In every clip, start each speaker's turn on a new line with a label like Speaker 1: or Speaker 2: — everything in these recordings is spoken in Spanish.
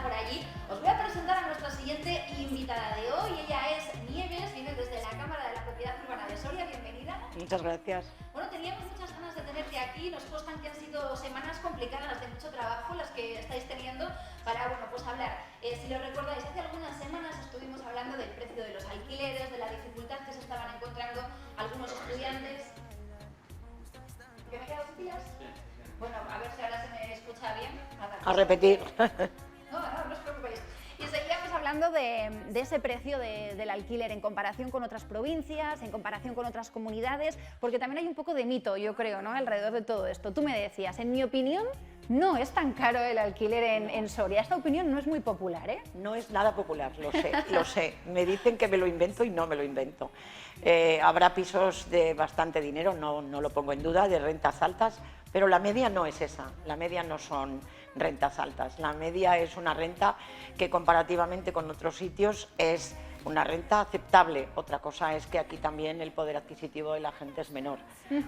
Speaker 1: por allí. Os voy a presentar a nuestra siguiente invitada de hoy. Ella es Nieves, viene desde la Cámara de la Propiedad Urbana de Soria. Bienvenida.
Speaker 2: Muchas gracias.
Speaker 1: Bueno, teníamos muchas ganas de tenerte aquí. Nos constan que han sido semanas complicadas, de mucho trabajo, las que estáis teniendo para, bueno, pues hablar. Si lo recordáis, hace algunas semanas estuvimos hablando del precio de los alquileres, de la dificultad que se estaban encontrando algunos estudiantes. ¿Que me he quedado sin pillas? Bueno, a ver si ahora se me escucha bien. Nada,
Speaker 2: A repetir.
Speaker 1: No os preocupéis. Y seguíamos hablando de ese precio del alquiler en comparación con otras provincias, en comparación con otras comunidades, porque también hay un poco de mito, yo creo, ¿no?, alrededor de todo esto. Tú me decías, en mi opinión, no es tan caro el alquiler en Soria. Esta opinión no es muy popular, ¿eh?
Speaker 2: No es nada popular, lo sé. Me dicen que me lo invento y no me lo invento. Habrá pisos de bastante dinero, no lo pongo en duda, de rentas altas, pero la media no es esa. La media no son rentas altas. La media es una renta que comparativamente con otros sitios es una renta aceptable. Otra cosa es que aquí también el poder adquisitivo de la gente es menor,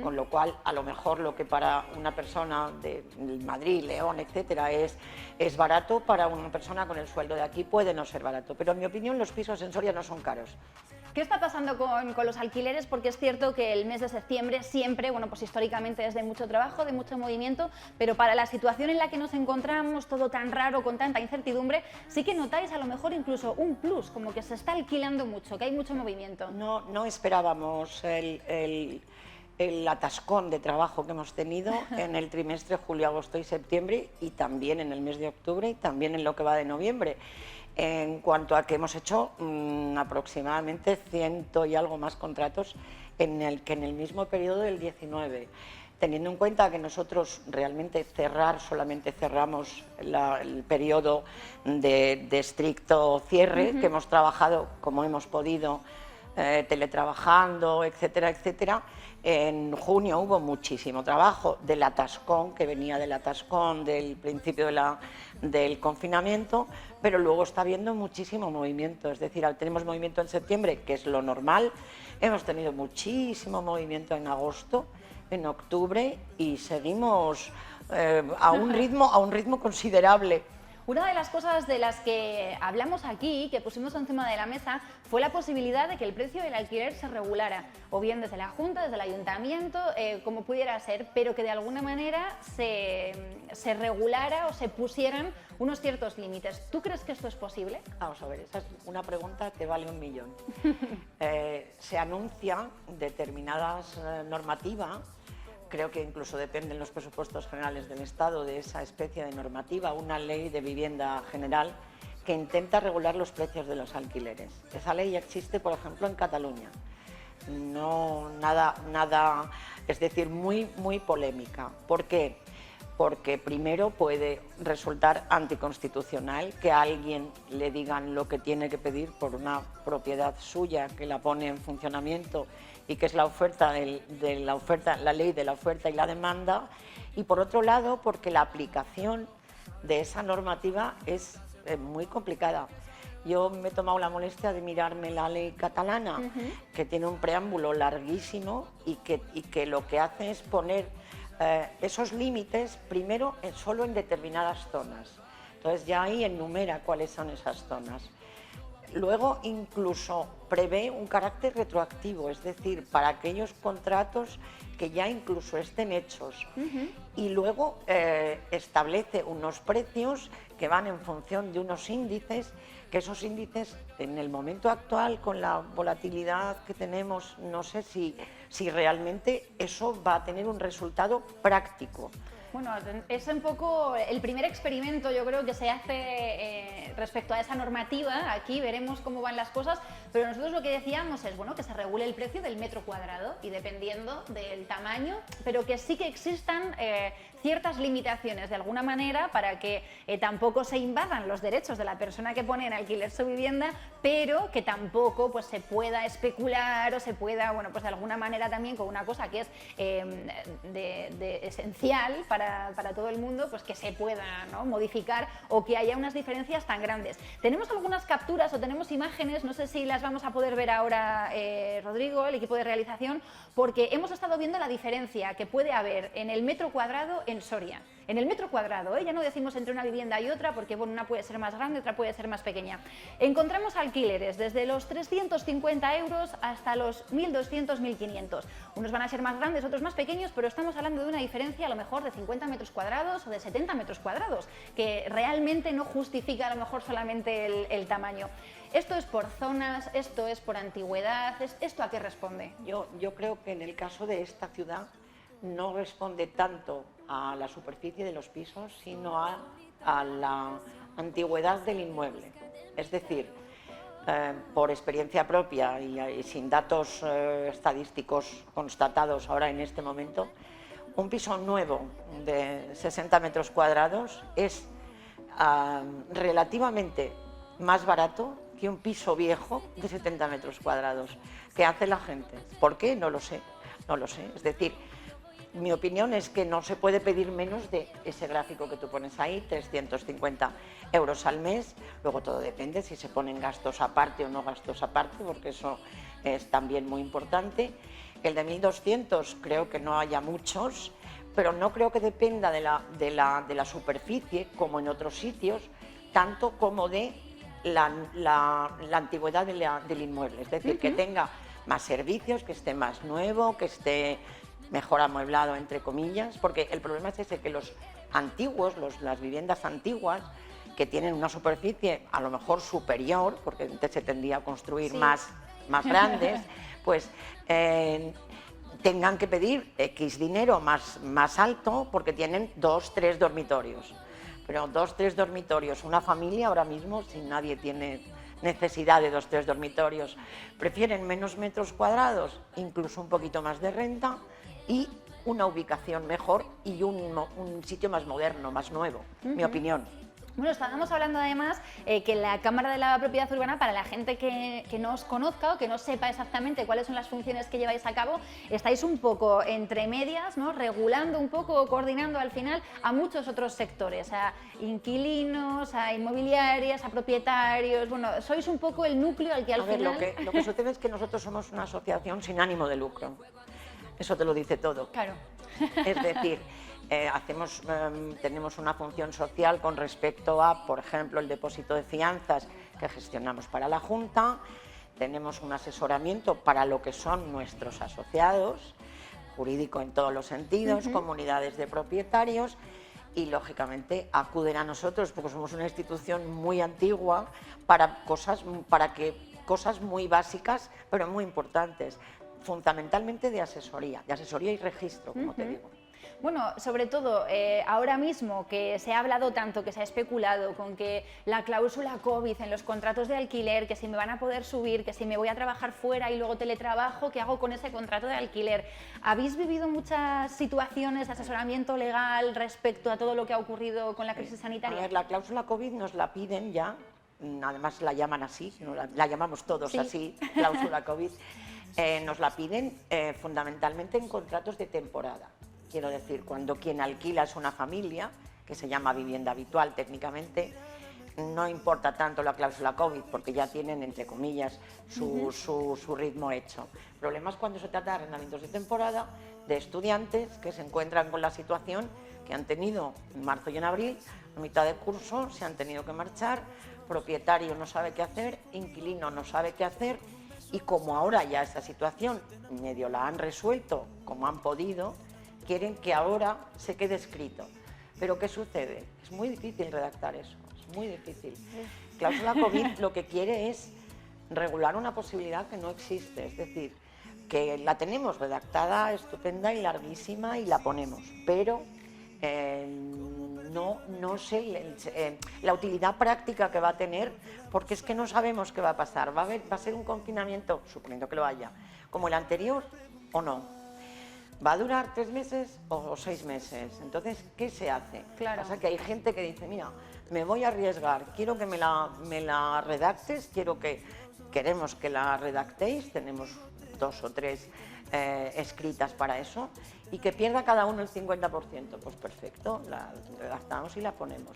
Speaker 2: con lo cual a lo mejor lo que para una persona de Madrid, León, etcétera, es barato, para una persona con el sueldo de aquí puede no ser barato. Pero en mi opinión los pisos en Soria no son caros.
Speaker 1: ¿Qué está pasando con los alquileres? Porque es cierto que el mes de septiembre siempre, bueno, pues históricamente es de mucho trabajo, de mucho movimiento, pero para la situación en la que nos encontramos, todo tan raro, con tanta incertidumbre, sí que notáis a lo mejor incluso un plus, como que se está alquilando mucho, que hay mucho movimiento.
Speaker 2: No esperábamos el atascón de trabajo que hemos tenido en el trimestre julio, agosto y septiembre, y también en el mes de octubre y también en lo que va de noviembre. En cuanto a que hemos hecho aproximadamente 100 y algo más contratos en el mismo periodo del 19, teniendo en cuenta que nosotros realmente solamente cerramos el periodo de estricto cierre, que hemos trabajado como hemos podido, teletrabajando, etcétera, etcétera. En junio hubo muchísimo trabajo del atascón, que venía del atascón del principio del confinamiento, pero luego está habiendo muchísimo movimiento. Es decir, tenemos movimiento en septiembre, que es lo normal, hemos tenido muchísimo movimiento en agosto, en octubre, y seguimos a un ritmo considerable.
Speaker 1: Una de las cosas de las que hablamos aquí, que pusimos encima de la mesa, fue la posibilidad de que el precio del alquiler se regulara, o bien desde la Junta, desde el Ayuntamiento, como pudiera ser, pero que de alguna manera se regulara o se pusieran unos ciertos límites. ¿Tú crees que esto es posible?
Speaker 2: Vamos a ver, esa es una pregunta que vale 1 millón. Se anuncia determinadas normativas. Creo que incluso dependen los presupuestos generales del Estado de esa especie de normativa, una ley de vivienda general que intenta regular los precios de los alquileres. Esa ley ya existe, por ejemplo, en Cataluña. Nada, es decir, muy polémica. ¿Por qué? Porque primero puede resultar anticonstitucional que a alguien le digan lo que tiene que pedir por una propiedad suya que la pone en funcionamiento y que es la la ley de la oferta y la demanda, y por otro lado porque la aplicación de esa normativa es muy complicada. Yo me he tomado la molestia de mirarme la ley catalana, que tiene un preámbulo larguísimo y que lo que hace es poner esos límites primero solo en determinadas zonas. Entonces ya ahí enumera cuáles son esas zonas. Luego incluso prevé un carácter retroactivo, es decir, para aquellos contratos que ya incluso estén hechos. Y luego establece unos precios que van en función de unos índices, que esos índices en el momento actual, con la volatilidad que tenemos, no sé si realmente eso va a tener un resultado práctico.
Speaker 1: Bueno, es un poco el primer experimento, yo creo, que se hace respecto a esa normativa. Aquí veremos cómo van las cosas, pero nosotros lo que decíamos es, bueno, que se regule el precio del metro cuadrado y dependiendo del tamaño, pero que sí que existan ciertas limitaciones de alguna manera para que tampoco se invadan los derechos de la persona que pone en alquiler su vivienda, pero que tampoco pues se pueda especular o se pueda, bueno, pues de alguna manera también con una cosa que es esencial para todo el mundo, pues que se pueda, ¿no?, modificar o que haya unas diferencias tan grandes. Tenemos algunas capturas o tenemos imágenes, no sé si las vamos a poder ver ahora, Rodrigo, el equipo de realización, porque hemos estado viendo la diferencia que puede haber en el metro cuadrado en Soria. en el metro cuadrado, ¿eh? Ya no decimos entre una vivienda y otra, porque bueno, una puede ser más grande, otra puede ser más pequeña. Encontramos alquileres desde los 350 euros hasta los 1.200, 1.500. Unos van a ser más grandes, otros más pequeños, pero estamos hablando de una diferencia a lo mejor de 50 metros cuadrados o de 70 metros cuadrados, que realmente no justifica a lo mejor solamente el tamaño. ¿Esto es por zonas? ¿Esto es por antigüedad? ¿Esto a qué responde?
Speaker 2: Yo creo que en el caso de esta ciudad no responde tanto a la superficie de los pisos, sino a la antigüedad del inmueble. Es decir, por experiencia propia y sin datos estadísticos constatados ahora en este momento, un piso nuevo de 60 metros cuadrados es relativamente más barato que un piso viejo de 70 metros cuadrados. ¿Qué hace la gente? ¿Por qué? No lo sé, no lo sé. Es decir, mi opinión es que no se puede pedir menos de ese gráfico que tú pones ahí, 350 euros al mes. Luego todo depende si se ponen gastos aparte o no gastos aparte, porque eso es también muy importante. El de 1.200 creo que no haya muchos, pero no creo que dependa de la superficie, como en otros sitios, tanto como de la antigüedad del inmueble. Es decir, que tenga más servicios, que esté más nuevo, que esté mejor amueblado, entre comillas, porque el problema es ese, que los antiguos, las viviendas antiguas, que tienen una superficie a lo mejor superior, porque antes se tendía a construir más grandes, pues tengan que pedir X dinero más alto porque tienen 2, 3 dormitorios. Pero 2, 3 dormitorios, una familia ahora mismo, si nadie tiene necesidad de 2, 3 dormitorios, prefieren menos metros cuadrados, incluso un poquito más de renta, y una ubicación mejor y un sitio más moderno, más nuevo, mi opinión.
Speaker 1: Bueno, estábamos hablando además que la Cámara de la Propiedad Urbana, para la gente que no os conozca o que no sepa exactamente cuáles son las funciones que lleváis a cabo, estáis un poco entre medias, ¿no? Regulando un poco, coordinando al final a muchos otros sectores, a inquilinos, a inmobiliarias, a propietarios. Bueno, sois un poco el núcleo al que al final...
Speaker 2: Lo que sucede es que nosotros somos una asociación sin ánimo de lucro. Eso te lo dice todo.
Speaker 1: Claro.
Speaker 2: Es decir, tenemos una función social con respecto a, por ejemplo, el depósito de fianzas que gestionamos para la Junta, tenemos un asesoramiento para lo que son nuestros asociados, jurídico en todos los sentidos, comunidades de propietarios, y lógicamente acuden a nosotros porque somos una institución muy antigua para cosas muy básicas pero muy importantes, fundamentalmente de asesoría y registro, como te digo.
Speaker 1: Bueno, sobre todo ahora mismo que se ha hablado tanto, que se ha especulado con que la cláusula COVID en los contratos de alquiler, que si me van a poder subir, que si me voy a trabajar fuera y luego teletrabajo, ¿qué hago con ese contrato de alquiler? ¿Habéis vivido muchas situaciones de asesoramiento legal respecto a todo lo que ha ocurrido con la crisis sanitaria?
Speaker 2: A ver, la cláusula COVID nos la piden ya, además la llaman así, la llamamos todos así, cláusula COVID, nos la piden fundamentalmente en contratos de temporada. Quiero decir, cuando quien alquila es una familia, que se llama vivienda habitual técnicamente, no importa tanto la cláusula COVID porque ya tienen, entre comillas, su ritmo hecho. El problema es cuando se trata de arrendamientos de temporada de estudiantes que se encuentran con la situación que han tenido en marzo y en abril, a mitad de curso, se han tenido que marchar, propietario no sabe qué hacer, inquilino no sabe qué hacer, y como ahora ya esa situación medio la han resuelto como han podido, quieren que ahora se quede escrito. Pero ¿qué sucede? Es muy difícil redactar eso, es muy difícil. Cláusula COVID lo que quiere es regular una posibilidad que no existe, es decir, que la tenemos redactada, estupenda y larguísima y la ponemos, pero no sé la utilidad práctica que va a tener, porque es que no sabemos qué va a pasar. ¿Va a ser un confinamiento, suponiendo que lo haya, como el anterior o no? ¿Va a durar 3 meses o 6 meses? Entonces, ¿qué se hace?
Speaker 1: Claro.
Speaker 2: Pasa que hay gente que dice, mira, me voy a arriesgar, quiero que me la redactes, queremos que la redactéis, tenemos 2 o 3 escritas para eso, y que pierda cada uno el 50%. Pues perfecto, la redactamos y la ponemos.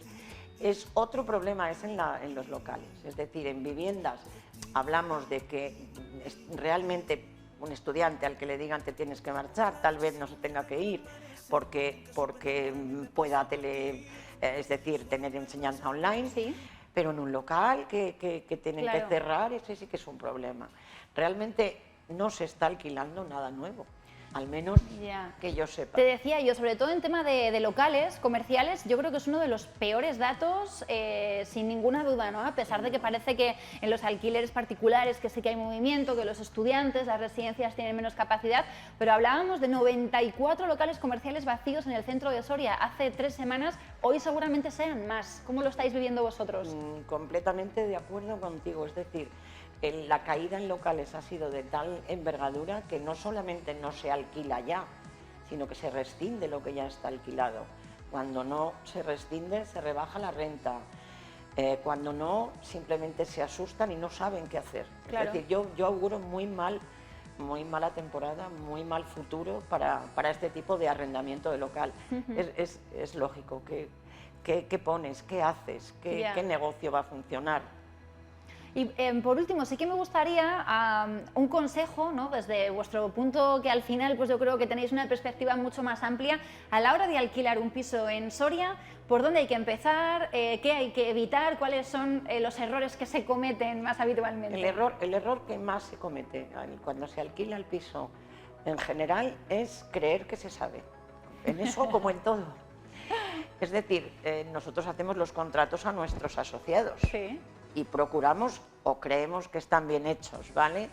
Speaker 2: Es otro problema en los locales, es decir, en viviendas hablamos de que realmente un estudiante al que le digan te tienes que marchar, tal vez no se tenga que ir porque pueda es decir, tener enseñanza online,
Speaker 1: Sí.
Speaker 2: pero en un local que tienen
Speaker 1: Claro.
Speaker 2: que cerrar, ese sí que es un problema. Realmente no se está alquilando nada nuevo, al menos
Speaker 1: Ya.
Speaker 2: que yo sepa.
Speaker 1: Te decía yo, sobre todo en tema de locales comerciales, yo creo que es uno de los peores datos, sin ninguna duda, ¿no? A pesar de que parece que en los alquileres particulares que sí que hay movimiento, que los estudiantes, las residencias tienen menos capacidad, pero hablábamos de 94 locales comerciales vacíos en el centro de Soria hace 3 semanas, hoy seguramente sean más. ¿Cómo lo estáis viviendo vosotros?
Speaker 2: Completamente de acuerdo contigo, es decir, la caída en locales ha sido de tal envergadura que no solamente no se alquila ya, sino que se rescinde lo que ya está alquilado. Cuando no se rescinde, se rebaja la renta. Cuando no, simplemente se asustan y no saben qué hacer.
Speaker 1: Claro.
Speaker 2: Es decir, yo auguro muy mala temporada, muy mal futuro para este tipo de arrendamiento de local. Es lógico. ¿Qué pones? ¿Qué haces? ¿Qué negocio va a funcionar?
Speaker 1: Y por último, sí que me gustaría un consejo, ¿no? Desde vuestro punto, que al final pues yo creo que tenéis una perspectiva mucho más amplia a la hora de alquilar un piso en Soria. ¿Por dónde hay que empezar? ¿Qué hay que evitar? ¿Cuáles son los errores que se cometen más habitualmente?
Speaker 2: El error que más se comete cuando se alquila el piso en general es creer que se sabe. En eso como en todo. Es decir, nosotros hacemos los contratos a nuestros asociados.
Speaker 1: Sí.
Speaker 2: Y procuramos o creemos que están bien hechos, ¿vale?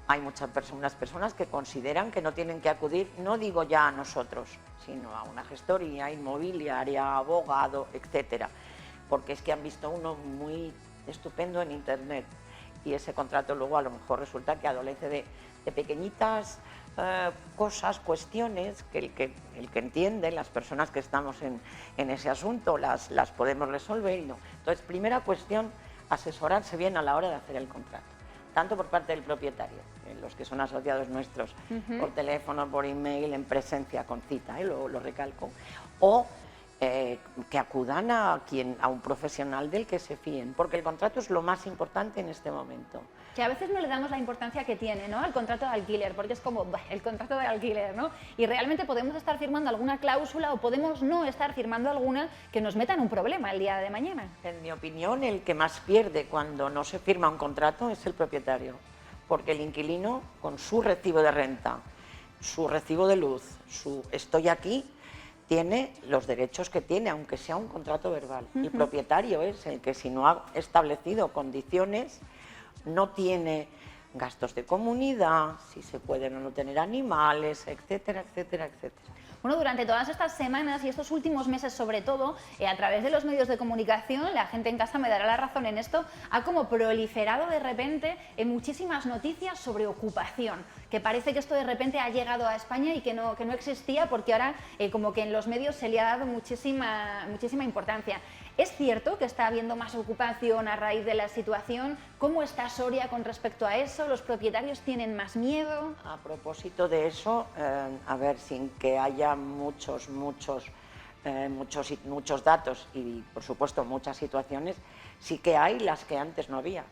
Speaker 2: Hay unas personas que consideran que no tienen que acudir, no digo ya a nosotros, sino a una gestoría inmobiliaria, abogado, etcétera, porque es que han visto uno muy estupendo en internet y ese contrato luego a lo mejor resulta que adolece de pequeñitas cosas, cuestiones que el que entiende, las personas que estamos en ese asunto las podemos resolver y no. Entonces, primera cuestión, asesorarse bien a la hora de hacer el contrato, tanto por parte del propietario, los que son asociados nuestros, por teléfono, por email, en presencia, con cita, lo recalco, o que acudan a un profesional del que se fíen, porque el contrato es lo más importante en este momento.
Speaker 1: Que a veces no le damos la importancia que tiene, ¿no?, al contrato de alquiler, porque es como el contrato de alquiler, ¿no? Y realmente podemos estar firmando alguna cláusula o podemos no estar firmando alguna que nos meta en un problema el día de mañana.
Speaker 2: En mi opinión, el que más pierde cuando no se firma un contrato es el propietario, porque el inquilino, con su recibo de renta, su recibo de luz, su estoy aquí, tiene los derechos que tiene, aunque sea un contrato verbal. El propietario es el que, si no ha establecido condiciones, no tiene gastos de comunidad, si se pueden o no tener animales, etcétera, etcétera, etcétera.
Speaker 1: Bueno, durante todas estas semanas y estos últimos meses sobre todo, a través de los medios de comunicación, la gente en casa me dará la razón en esto, ha como proliferado de repente muchísimas noticias sobre ocupación, que parece que esto de repente ha llegado a España y que no existía, porque ahora como que en los medios se le ha dado muchísima importancia. ¿Es cierto que está habiendo más ocupación a raíz de la situación? ¿Cómo está Soria con respecto a eso? ¿Los propietarios tienen más miedo?
Speaker 2: A propósito de eso, a ver, sin que haya muchos datos y, por supuesto, muchas situaciones, sí que hay las que antes no había.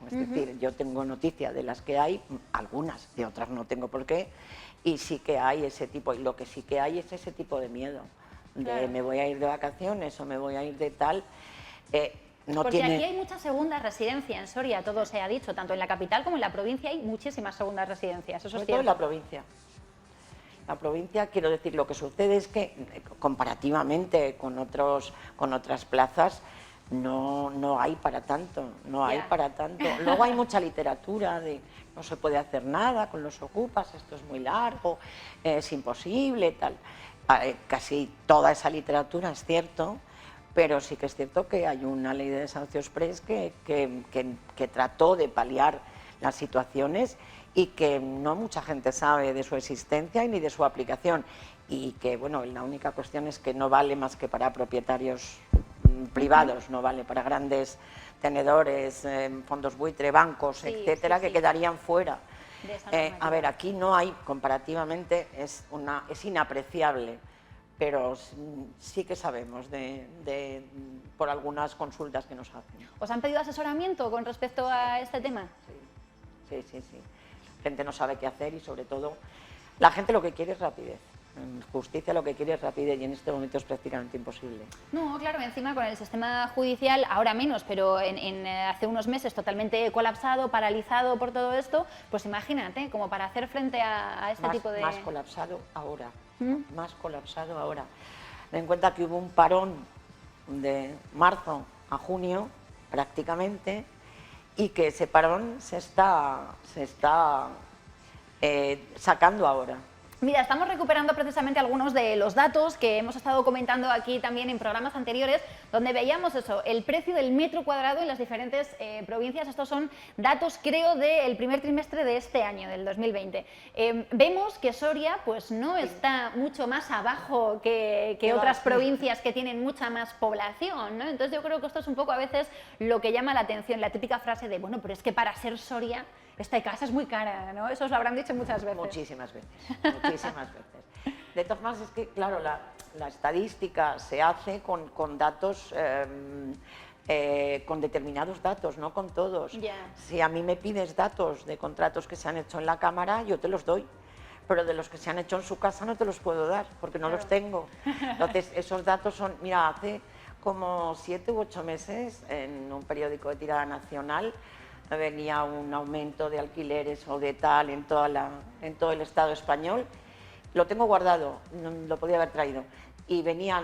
Speaker 2: Es decir, yo tengo noticia de las que hay, algunas, de otras no tengo por qué, y sí que hay ese tipo, y lo que sí que hay es ese tipo de miedo.
Speaker 1: Claro.
Speaker 2: Me voy a ir de vacaciones o me voy a ir de tal,
Speaker 1: Porque aquí hay muchas segundas residencias en Soria, todo se ha dicho, tanto en la capital como en la provincia hay muchísimas segundas residencias, eso
Speaker 2: sobre
Speaker 1: es
Speaker 2: todo
Speaker 1: cierto.
Speaker 2: en la provincia. La provincia, quiero decir, lo que sucede es que comparativamente con otras plazas no hay para tanto, hay para tanto. Luego hay mucha literatura de no se puede hacer nada con los ocupas, esto es muy largo, es imposible, tal. Casi toda esa literatura es cierto, pero sí que es cierto que hay una ley de desahucio express que trató de paliar las situaciones y que no mucha gente sabe de su existencia y ni de su aplicación, y que, bueno, la única cuestión es que no vale más que para propietarios privados, no vale para grandes tenedores, fondos buitre, bancos, etcétera, que quedarían fuera. A ver, aquí no hay, comparativamente, es inapreciable, pero sí que sabemos por algunas consultas que nos hacen.
Speaker 1: ¿Os han pedido asesoramiento con respecto a este tema?
Speaker 2: Sí. La gente no sabe qué hacer y, sobre todo, la gente lo que quiere es rapidez. Justicia lo que quiere es rapidez y en este momento es prácticamente imposible.
Speaker 1: No, claro, encima con el sistema judicial, ahora menos, pero hace unos meses totalmente colapsado, paralizado por todo esto, pues imagínate, como para hacer frente a este tipo de...
Speaker 2: Más colapsado ahora, más colapsado ahora. Ten en cuenta que hubo un parón de marzo a junio, prácticamente, y que ese parón se está sacando ahora.
Speaker 1: Mira, estamos recuperando precisamente algunos de los datos que hemos estado comentando aquí también en programas anteriores, donde veíamos eso, el precio del metro cuadrado en las diferentes provincias. Estos son datos, creo, del primer trimestre de este año, del 2020. Vemos que Soria pues no está mucho más abajo que otras provincias que tienen mucha más población, ¿no? Entonces yo creo que esto es un poco a veces lo que llama la atención, la típica frase de, bueno, pero es que para ser Soria esta casa es muy cara, ¿no? Eso os lo habrán dicho muchas veces.
Speaker 2: Muchísimas veces, muchísimas veces. De todas maneras, es que, claro, la estadística se hace con datos, con determinados datos, no con todos.
Speaker 1: Yeah.
Speaker 2: Si a mí me pides datos de contratos que se han hecho en la Cámara, yo te los doy, pero de los que se han hecho en su casa no te los puedo dar, porque no los tengo. Entonces, esos datos son, mira, hace como 7 u 8 meses, en un periódico de tirada nacional, venía un aumento de alquileres o de tal en todo el Estado español. Lo tengo guardado, no lo podía haber traído. Y venían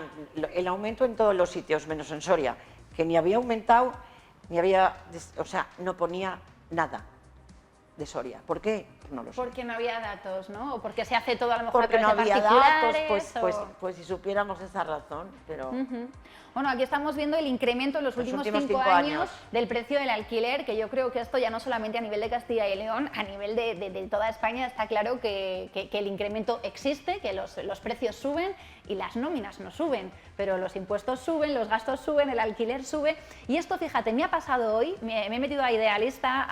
Speaker 2: el aumento en todos los sitios, menos en Soria, que ni había aumentado, ni había, o sea, no ponía nada de Soria. ¿Por qué? No lo sé.
Speaker 1: Porque no había datos, ¿no? O porque se hace todo a lo mejor
Speaker 2: porque
Speaker 1: a
Speaker 2: no
Speaker 1: través de
Speaker 2: había
Speaker 1: particulares,
Speaker 2: datos, pues si supiéramos esa razón, pero...
Speaker 1: Bueno, aquí estamos viendo el incremento en los últimos 5 años del precio del alquiler, que yo creo que esto ya no solamente a nivel de Castilla y León, a nivel de toda España está claro que el incremento existe, que los precios suben y las nóminas no suben, pero los impuestos suben, los gastos suben, el alquiler sube. Y esto, fíjate, me ha pasado hoy, me he metido a Idealista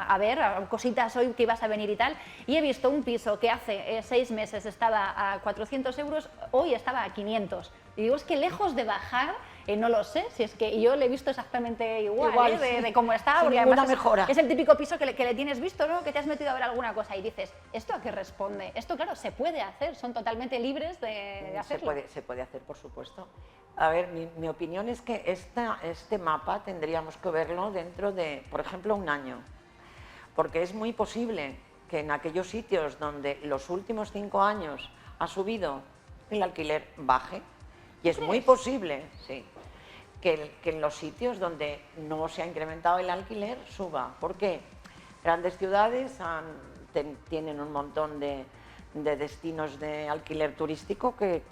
Speaker 1: a ver cositas hoy que ibas a venir y tal, y he visto un piso que hace 6 meses estaba a 400 euros, hoy estaba a 500. Y digo, es que lejos de bajar, no lo sé, si es que yo le he visto exactamente igual
Speaker 2: sí.
Speaker 1: de cómo está,
Speaker 2: Sin
Speaker 1: porque
Speaker 2: ninguna
Speaker 1: además
Speaker 2: mejora.
Speaker 1: es el típico piso que le tienes visto, ¿no? Que te has metido a ver alguna cosa y dices, ¿esto a qué responde? Esto, claro, se puede hacer, son totalmente libres de hacerlo.
Speaker 2: Se puede hacer, por supuesto. A ver, mi opinión es que este mapa tendríamos que verlo dentro de, por ejemplo, un año, porque es muy posible que en aquellos sitios donde los últimos 5 años ha subido el alquiler baje, y es muy posible, sí, que en los sitios donde no se ha incrementado el alquiler suba. ¿Por qué? Grandes ciudades tienen un montón de destinos de alquiler turístico que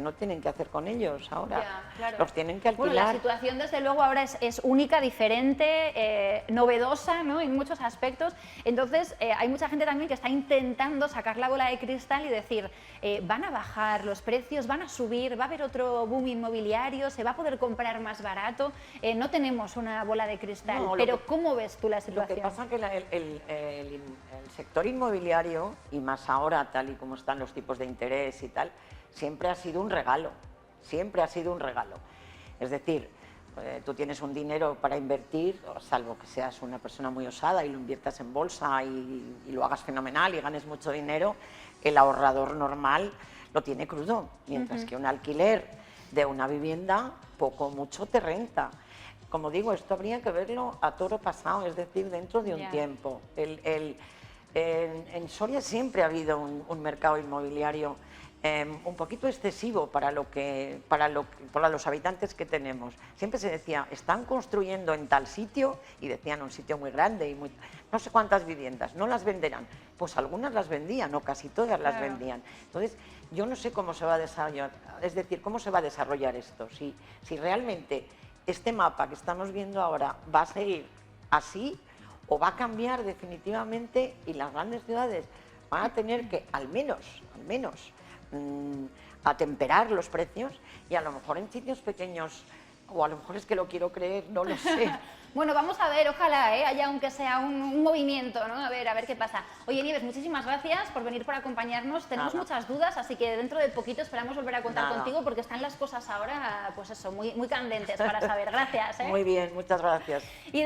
Speaker 2: no tienen que hacer con ellos ahora.
Speaker 1: Ya, claro.
Speaker 2: Los tienen que alquilar.
Speaker 1: Bueno, la situación desde luego ahora es única, diferente, novedosa, ¿no? En muchos aspectos. Entonces hay mucha gente también que está intentando sacar la bola de cristal y decir, van a bajar los precios, van a subir, va a haber otro boom inmobiliario, se va a poder comprar más barato. No tenemos una bola de cristal,
Speaker 2: No,
Speaker 1: pero ¿cómo ves tú la situación?
Speaker 2: Lo que pasa es que el sector inmobiliario, y más ahora tal y como están los tipos de interés y tal, siempre ha sido un regalo, siempre ha sido un regalo. Es decir, tú tienes un dinero para invertir, salvo que seas una persona muy osada y lo inviertas en bolsa y lo hagas fenomenal y ganes mucho dinero, el ahorrador normal lo tiene crudo, mientras que un alquiler de una vivienda poco o mucho te renta. Como digo, esto habría que verlo a toro pasado, es decir, dentro de un tiempo. En Soria siempre ha habido un mercado inmobiliario un poquito excesivo para los habitantes que tenemos. Siempre se decía, están construyendo en tal sitio, y decían un sitio muy grande y no sé cuántas viviendas, no las venderán. Pues algunas las vendían, o casi todas las vendían. Entonces, yo no sé cómo se va a desarrollar, es decir, cómo se va a desarrollar esto, si realmente este mapa que estamos viendo ahora va a seguir así o va a cambiar definitivamente, y las grandes ciudades van a tener que al menos atemperar los precios, y a lo mejor en sitios pequeños, o a lo mejor es que lo quiero creer, no lo sé.
Speaker 1: Bueno, vamos a ver, ojalá haya aunque sea un movimiento, ¿no? A ver qué pasa. Oye, Nieves, muchísimas gracias por venir, por acompañarnos. Tenemos muchas dudas, así que dentro de poquito esperamos volver a contar contigo, porque están las cosas ahora, pues eso, muy candentes para saber. Gracias.
Speaker 2: Muy bien, muchas gracias.
Speaker 1: Y